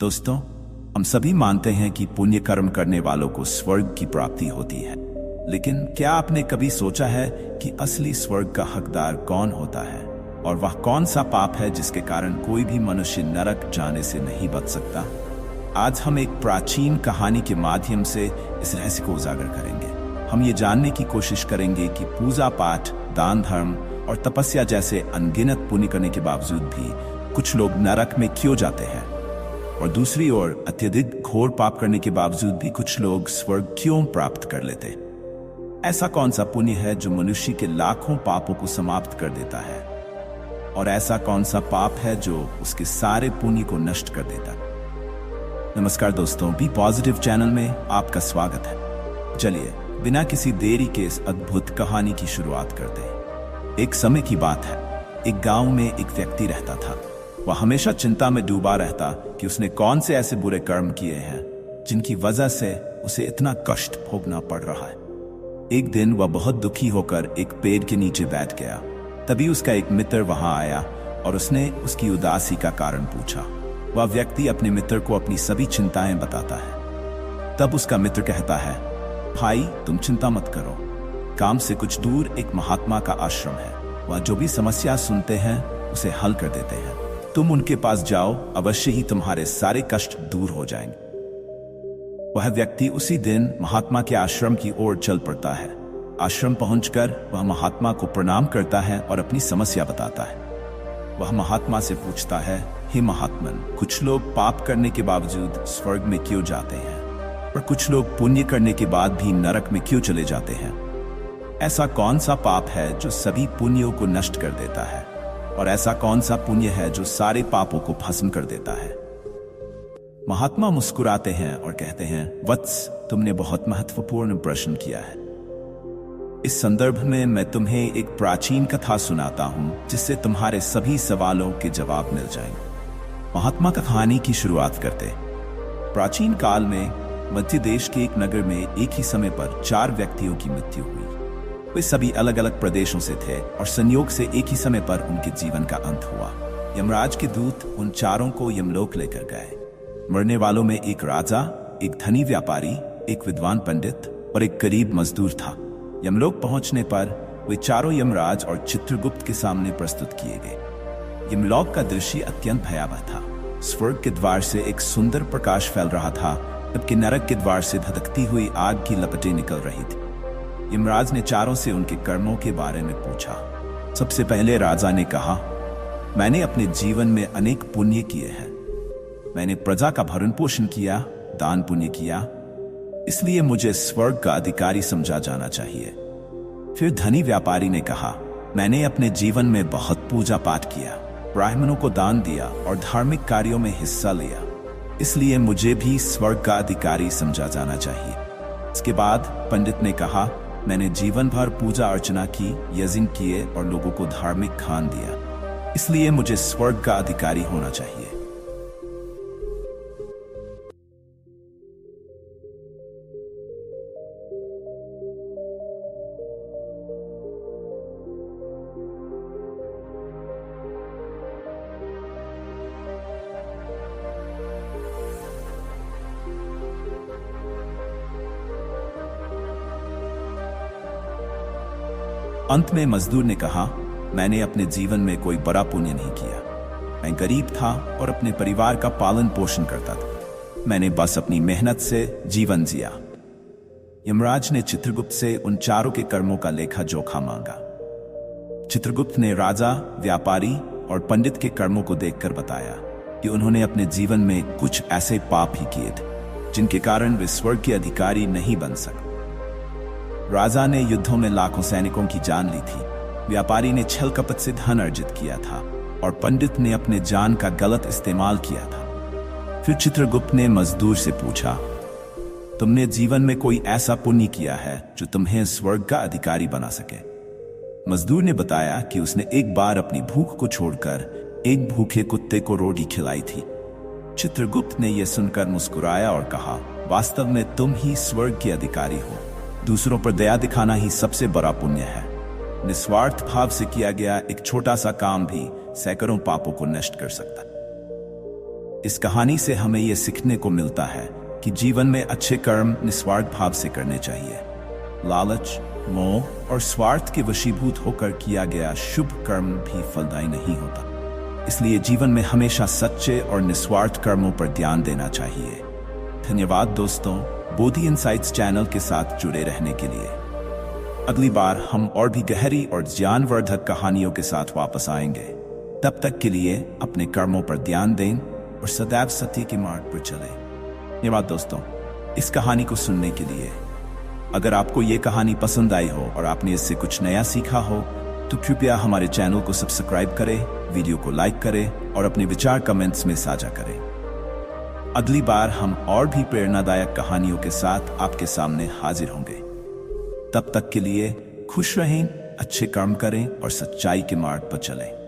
दोस्तों, हम सभी मानते हैं कि पुण्य कर्म करने वालों को स्वर्ग की प्राप्ति होती है। लेकिन क्या आपने कभी सोचा है कि असली स्वर्ग का हकदार कौन होता है और वह कौन सा पाप है जिसके कारण कोई भी मनुष्य नरक जाने से नहीं बच सकता? आज हम एक प्राचीन कहानी के माध्यम से इस रहस्य को उजागर करेंगे। हम ये जानने की कोशिश करेंगे कि पूजा पाठ, दान धर्म और तपस्या जैसे अनगिनत पुण्य करने के बावजूद भी कुछ लोग नरक में क्यों जाते हैं, और दूसरी ओर अत्यधिक घोर पाप करने के बावजूद भी कुछ लोग स्वर्ग क्यों प्राप्त कर लेते हैं। ऐसा कौन सा पुण्य है जो मनुष्य के लाखों पापों को समाप्त कर देता है, और ऐसा कौन सा पाप है जो उसके सारे पुण्य को नष्ट कर देता है? नमस्कार दोस्तों, बी पॉजिटिव चैनल में आपका स्वागत है। चलिए बिना किसी देरी के इस अद्भुत कहानी की शुरुआत करते हैं। एक समय की बात है, एक गांव में एक व्यक्ति रहता था। वह हमेशा चिंता में डूबा रहता कि उसने कौन से ऐसे बुरे कर्म किए हैं जिनकी वजह से उसे इतना कष्ट भोगना पड़ रहा है। एक दिन वह बहुत दुखी होकर एक पेड़ के नीचे बैठ गया। तभी उसका एक मित्र वहां आया और उसने उसकी उदासी का कारण पूछा। वह व्यक्ति अपने मित्र को अपनी सभी चिंताएं बताता है। तब उसका मित्र कहता है, भाई तुम चिंता मत करो, काम से कुछ दूर एक महात्मा का आश्रम है। वह जो भी समस्या सुनते हैं उसे हल कर देते हैं। तुम उनके पास जाओ, अवश्य ही तुम्हारे सारे कष्ट दूर हो जाएंगे। वह व्यक्ति उसी दिन महात्मा के आश्रम की ओर चल पड़ता है। आश्रम पहुंचकर वह महात्मा को प्रणाम करता है और अपनी समस्या बताता है। वह महात्मा से पूछता है, हे महात्मन, कुछ लोग पाप करने के बावजूद स्वर्ग में क्यों जाते हैं और कुछ लोग पुण्य करने के बाद भी नरक में क्यों चले जाते हैं? ऐसा कौन सा पाप है जो सभी पुण्यों को नष्ट कर देता है, और ऐसा कौन सा पुण्य है जो सारे पापों को भस्म कर देता है? महात्मा मुस्कुराते हैं और कहते हैं, वत्स, तुमने बहुत महत्वपूर्ण प्रश्न किया है। इस संदर्भ में मैं तुम्हें एक प्राचीन कथा सुनाता हूं जिससे तुम्हारे सभी सवालों के जवाब मिल जाएंगे। महात्मा का कहानी की शुरुआत करते। प्राचीन काल में मध्य देश के एक नगर में एक ही समय पर 4 व्यक्तियों की मृत्यु हुई। वे सभी अलग अलग प्रदेशों से थे और संयोग से एक ही समय पर उनके जीवन का अंत हुआ। यमराज के दूत उन चारों को यमलोक लेकर गए। मरने वालों में एक राजा, एक धनी व्यापारी, एक विद्वान पंडित और एक गरीब मजदूर था। यमलोक पहुंचने पर वे चारों यमराज और चित्रगुप्त के सामने प्रस्तुत किए गए। यमलोक का दृश्य अत्यंत भयावह था। स्वर्ग के द्वार से एक सुंदर प्रकाश फैल रहा था, जबकि नरक के द्वार से धधकती हुई आग की लपटें निकल रही थी। यमराज ने चारों से उनके कर्मों के बारे में पूछा। सबसे पहले राजा ने कहा, मैंने अपने जीवन में अनेक पुण्य किए हैं। मैंने प्रजा का भरण पोषण किया, दान पुण्य किया, इसलिए मुझे स्वर्ग का अधिकारी समझा जाना चाहिए। फिर धनी व्यापारी ने कहा, मैंने अपने जीवन में बहुत पूजा पाठ किया, ब्राह्मणों को दान दिया और धार्मिक कार्यों में हिस्सा लिया, इसलिए मुझे भी स्वर्ग का अधिकारी समझा जाना चाहिए। इसके बाद पंडित ने कहा, मैंने जीवन भर पूजा अर्चना की, यज्ञ किए और लोगों को धार्मिक खान दिया, इसलिए मुझे स्वर्ग का अधिकारी होना चाहिए। अंत में मजदूर ने कहा, मैंने अपने जीवन में कोई बड़ा पुण्य नहीं किया। मैं गरीब था और अपने परिवार का पालन पोषण करता था। मैंने बस अपनी मेहनत से जीवन जिया। यमराज ने चित्रगुप्त से उन चारों के कर्मों का लेखा जोखा मांगा। चित्रगुप्त ने राजा, व्यापारी और पंडित के कर्मों को देखकर बताया कि उन्होंने अपने जीवन में कुछ ऐसे पाप ही किए थे जिनके कारण वे स्वर्ग के अधिकारी नहीं बन सकते। राजा ने युद्धों में लाखों सैनिकों की जान ली थी, व्यापारी ने छल कपट से धन अर्जित किया था और पंडित ने अपने जान का गलत इस्तेमाल किया था। फिर चित्रगुप्त ने मजदूर से पूछा, तुमने जीवन में कोई ऐसा पुण्य किया है जो तुम्हें स्वर्ग का अधिकारी बना सके? मजदूर ने बताया कि उसने एक बार अपनी भूख को छोड़कर एक भूखे कुत्ते को रोटी खिलाई थी। चित्रगुप्त ने यह सुनकर मुस्कुराया और कहा, वास्तव में तुम ही स्वर्ग के अधिकारी हो। दूसरों पर दया दिखाना ही सबसे बड़ा पुण्य है। निस्वार्थ भाव से किया गया एक छोटा सा काम भी सैकड़ों पापों को नष्ट कर सकता है। इस कहानी से हमें यह सीखने को मिलता है कि जीवन में अच्छे कर्म निस्वार्थ भाव से करने चाहिए। लालच, मोह और स्वार्थ के वशीभूत होकर किया गया शुभ कर्म भी फलदायी नहीं होता। इसलिए जीवन में हमेशा सच्चे और निस्वार्थ कर्मों पर ध्यान देना चाहिए। धन्यवाद दोस्तों, बोधि इनसाइट्स चैनल के साथ जुड़े रहने के लिए। अगली बार हम और भी गहरी और ज्ञानवर्धक कहानियों के साथ वापस आएंगे। तब तक के लिए अपने कर्मों पर ध्यान दें और सदैव सत्य के मार्ग पर चलें। धन्यवाद दोस्तों इस कहानी को सुनने के लिए। अगर आपको ये कहानी पसंद आई हो और आपने इससे कुछ नया सीखा हो तो कृपया हमारे चैनल को सब्सक्राइब करें, वीडियो को लाइक करें और अपने विचार कमेंट्स में साझा करें। अगली बार हम और भी प्रेरणादायक कहानियों के साथ आपके सामने हाजिर होंगे। तब तक के लिए खुश रहें, अच्छे कर्म करें और सच्चाई के मार्ग पर चलें।